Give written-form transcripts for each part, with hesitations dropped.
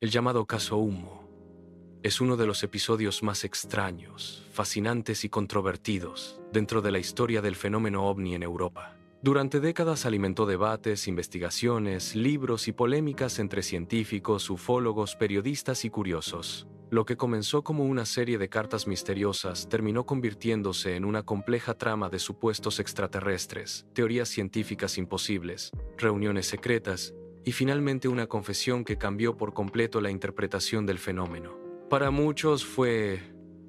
El llamado caso Humo es uno de los episodios más extraños, fascinantes y controvertidos dentro de la historia del fenómeno ovni en Europa. Durante décadas alimentó debates, investigaciones, libros y polémicas entre científicos, ufólogos, periodistas y curiosos. Lo que comenzó como una serie de cartas misteriosas terminó convirtiéndose en una compleja trama de supuestos extraterrestres, teorías científicas imposibles, reuniones secretas y finalmente una confesión que cambió por completo la interpretación del fenómeno. Para muchos fue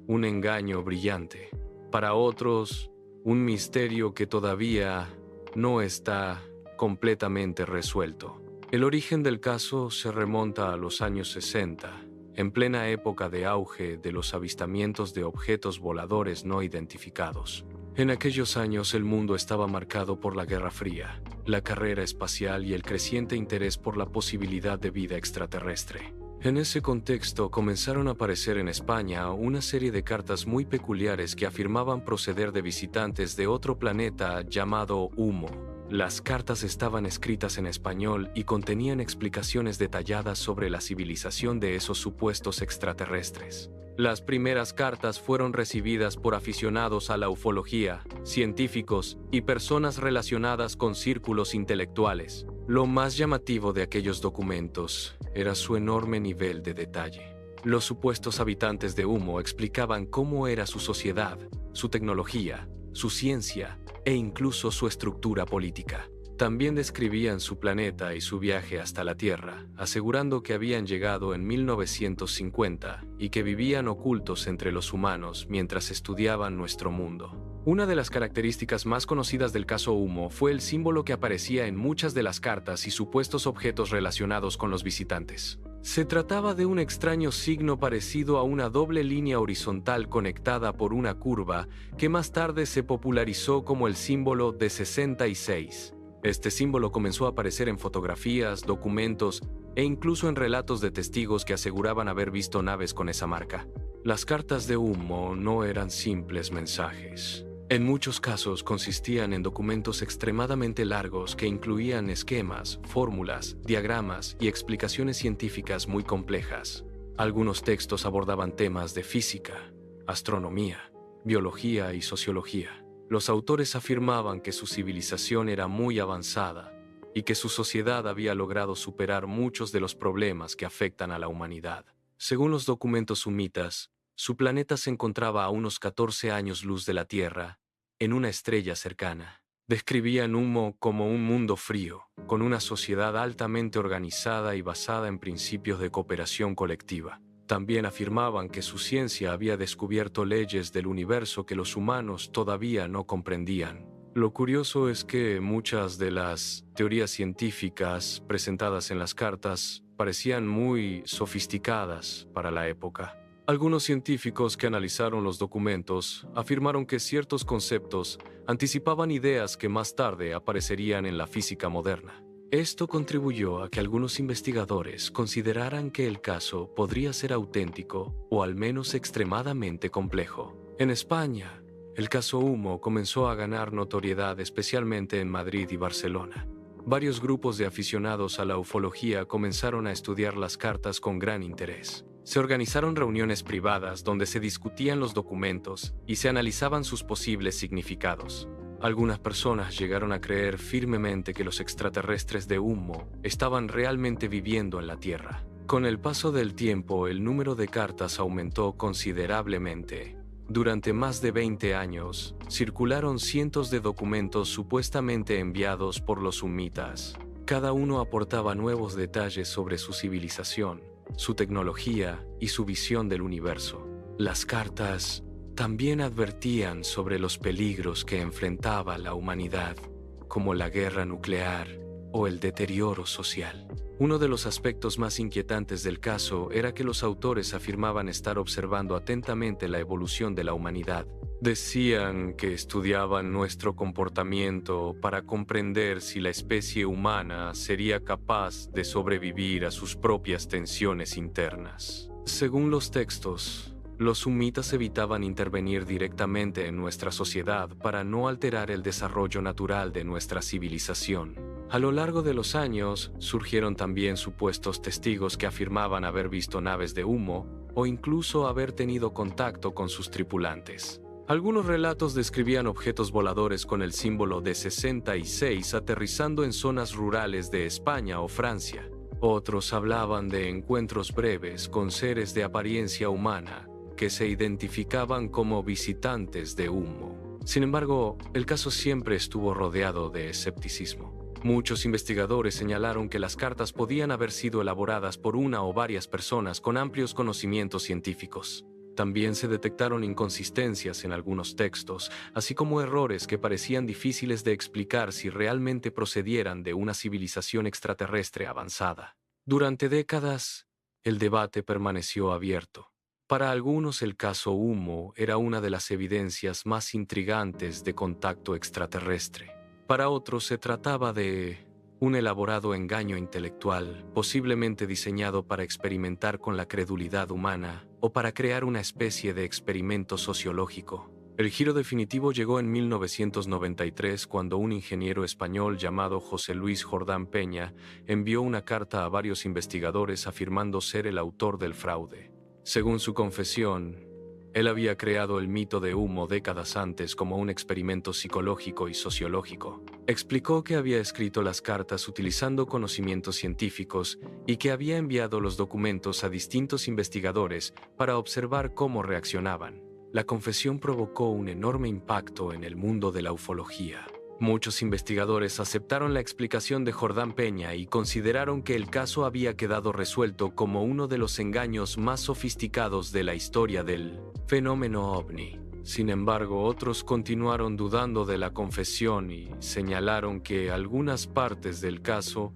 un engaño brillante, para otros un misterio que todavía no está completamente resuelto. El origen del caso se remonta a los años 60, en plena época de auge de los avistamientos de objetos voladores no identificados. En aquellos años el mundo estaba marcado por la Guerra Fría, la carrera espacial y el creciente interés por la posibilidad de vida extraterrestre. En ese contexto comenzaron a aparecer en España una serie de cartas muy peculiares que afirmaban proceder de visitantes de otro planeta llamado Humo. Las cartas estaban escritas en español y contenían explicaciones detalladas sobre la civilización de esos supuestos extraterrestres. Las primeras cartas fueron recibidas por aficionados a la ufología, científicos y personas relacionadas con círculos intelectuales. Lo más llamativo de aquellos documentos era su enorme nivel de detalle. Los supuestos habitantes de Humo explicaban cómo era su sociedad, su tecnología, su ciencia e incluso su estructura política. También describían su planeta y su viaje hasta la Tierra, asegurando que habían llegado en 1950 y que vivían ocultos entre los humanos mientras estudiaban nuestro mundo. Una de las características más conocidas del caso Humo fue el símbolo que aparecía en muchas de las cartas y supuestos objetos relacionados con los visitantes. Se trataba de un extraño signo parecido a una doble línea horizontal conectada por una curva que más tarde se popularizó como el símbolo de 66. Este símbolo comenzó a aparecer en fotografías, documentos e incluso en relatos de testigos que aseguraban haber visto naves con esa marca. Las cartas de Humo no eran simples mensajes. En muchos casos consistían en documentos extremadamente largos que incluían esquemas, fórmulas, diagramas y explicaciones científicas muy complejas. Algunos textos abordaban temas de física, astronomía, biología y sociología. Los autores afirmaban que su civilización era muy avanzada y que su sociedad había logrado superar muchos de los problemas que afectan a la humanidad. Según los documentos sumitas, su planeta se encontraba a unos 14 años luz de la Tierra, en una estrella cercana. Describían Humo como un mundo frío, con una sociedad altamente organizada y basada en principios de cooperación colectiva. También afirmaban que su ciencia había descubierto leyes del universo que los humanos todavía no comprendían. Lo curioso es que muchas de las teorías científicas presentadas en las cartas parecían muy sofisticadas para la época. Algunos científicos que analizaron los documentos afirmaron que ciertos conceptos anticipaban ideas que más tarde aparecerían en la física moderna. Esto contribuyó a que algunos investigadores consideraran que el caso podría ser auténtico o al menos extremadamente complejo. En España, el caso Humo comenzó a ganar notoriedad especialmente en Madrid y Barcelona. Varios grupos de aficionados a la ufología comenzaron a estudiar las cartas con gran interés. Se organizaron reuniones privadas donde se discutían los documentos y se analizaban sus posibles significados. Algunas personas llegaron a creer firmemente que los extraterrestres de Humo estaban realmente viviendo en la Tierra. Con el paso del tiempo, el número de cartas aumentó considerablemente. Durante más de 20 años, circularon cientos de documentos supuestamente enviados por los humitas. Cada uno aportaba nuevos detalles sobre su civilización, su tecnología y su visión del universo. Las cartas también advertían sobre los peligros que enfrentaba la humanidad, como la guerra nuclear o el deterioro social. Uno de los aspectos más inquietantes del caso era que los autores afirmaban estar observando atentamente la evolución de la humanidad. Decían que estudiaban nuestro comportamiento para comprender si la especie humana sería capaz de sobrevivir a sus propias tensiones internas. Según los textos, los humitas evitaban intervenir directamente en nuestra sociedad para no alterar el desarrollo natural de nuestra civilización. A lo largo de los años, surgieron también supuestos testigos que afirmaban haber visto naves de humo o incluso haber tenido contacto con sus tripulantes. Algunos relatos describían objetos voladores con el símbolo de 66 aterrizando en zonas rurales de España o Francia. Otros hablaban de encuentros breves con seres de apariencia humana que se identificaban como visitantes de humo. Sin embargo, el caso siempre estuvo rodeado de escepticismo. Muchos investigadores señalaron que las cartas podían haber sido elaboradas por una o varias personas con amplios conocimientos científicos. También se detectaron inconsistencias en algunos textos, así como errores que parecían difíciles de explicar si realmente procedieran de una civilización extraterrestre avanzada. Durante décadas, el debate permaneció abierto. Para algunos, el caso Humo era una de las evidencias más intrigantes de contacto extraterrestre. Para otros se trataba de un elaborado engaño intelectual, posiblemente diseñado para experimentar con la credulidad humana o para crear una especie de experimento sociológico. El giro definitivo llegó en 1993 cuando un ingeniero español llamado José Luis Jordán Peña envió una carta a varios investigadores afirmando ser el autor del fraude. Según su confesión, él había creado el mito de humo décadas antes como un experimento psicológico y sociológico. Explicó que había escrito las cartas utilizando conocimientos científicos y que había enviado los documentos a distintos investigadores para observar cómo reaccionaban. La confesión provocó un enorme impacto en el mundo de la ufología. Muchos investigadores aceptaron la explicación de Jordán Peña y consideraron que el caso había quedado resuelto como uno de los engaños más sofisticados de la historia del fenómeno ovni. Sin embargo, otros continuaron dudando de la confesión y señalaron que algunas partes del caso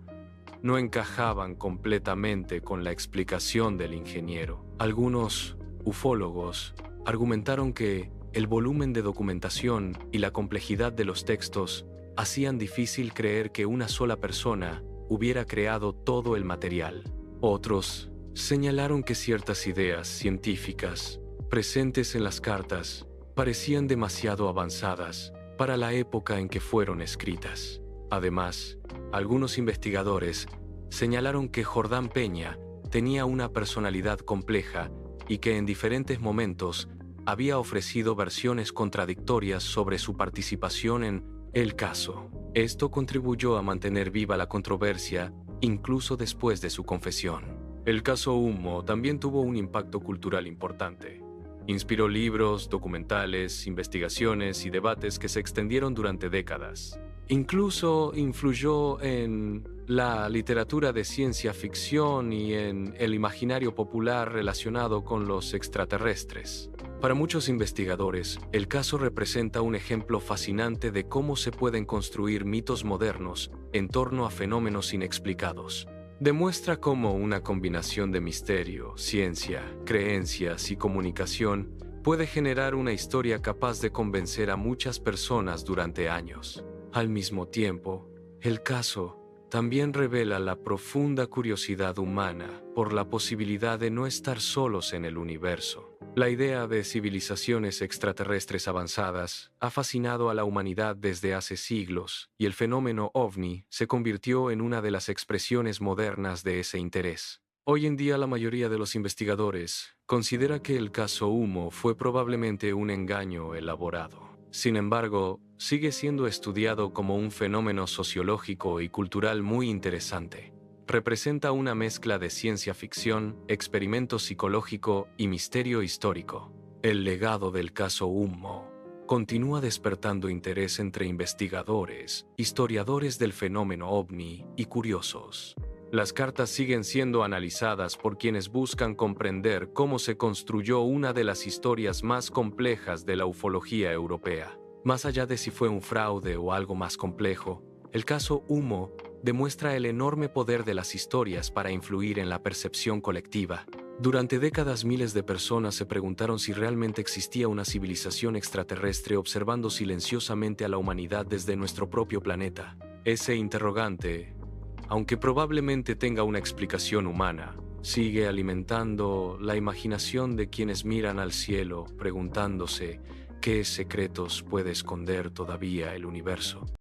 no encajaban completamente con la explicación del ingeniero. Algunos ufólogos argumentaron que el volumen de documentación y la complejidad de los textos hacían difícil creer que una sola persona hubiera creado todo el material. Otros señalaron que ciertas ideas científicas presentes en las cartas parecían demasiado avanzadas para la época en que fueron escritas. Además, algunos investigadores señalaron que Jordán Peña tenía una personalidad compleja y que en diferentes momentos había ofrecido versiones contradictorias sobre su participación en el caso. Esto contribuyó a mantener viva la controversia incluso después de su confesión. El caso Humo también tuvo un impacto cultural importante. Inspiró libros, documentales, investigaciones y debates que se extendieron durante décadas. Incluso influyó en la literatura de ciencia ficción y en el imaginario popular relacionado con los extraterrestres. Para muchos investigadores, el caso representa un ejemplo fascinante de cómo se pueden construir mitos modernos en torno a fenómenos inexplicados. Demuestra cómo una combinación de misterio, ciencia, creencias y comunicación puede generar una historia capaz de convencer a muchas personas durante años. Al mismo tiempo, el caso también revela la profunda curiosidad humana por la posibilidad de no estar solos en el universo. La idea de civilizaciones extraterrestres avanzadas ha fascinado a la humanidad desde hace siglos, y el fenómeno ovni se convirtió en una de las expresiones modernas de ese interés. Hoy en día la mayoría de los investigadores considera que el caso Humo fue probablemente un engaño elaborado. Sin embargo, sigue siendo estudiado como un fenómeno sociológico y cultural muy interesante. Representa una mezcla de ciencia ficción, experimento psicológico y misterio histórico. El legado del caso Humo continúa despertando interés entre investigadores, historiadores del fenómeno ovni y curiosos. Las cartas siguen siendo analizadas por quienes buscan comprender cómo se construyó una de las historias más complejas de la ufología europea. Más allá de si fue un fraude o algo más complejo, el caso Humo demuestra el enorme poder de las historias para influir en la percepción colectiva. Durante décadas miles de personas se preguntaron si realmente existía una civilización extraterrestre observando silenciosamente a la humanidad desde nuestro propio planeta. Ese interrogante, aunque probablemente tenga una explicación humana, sigue alimentando la imaginación de quienes miran al cielo preguntándose qué secretos puede esconder todavía el universo.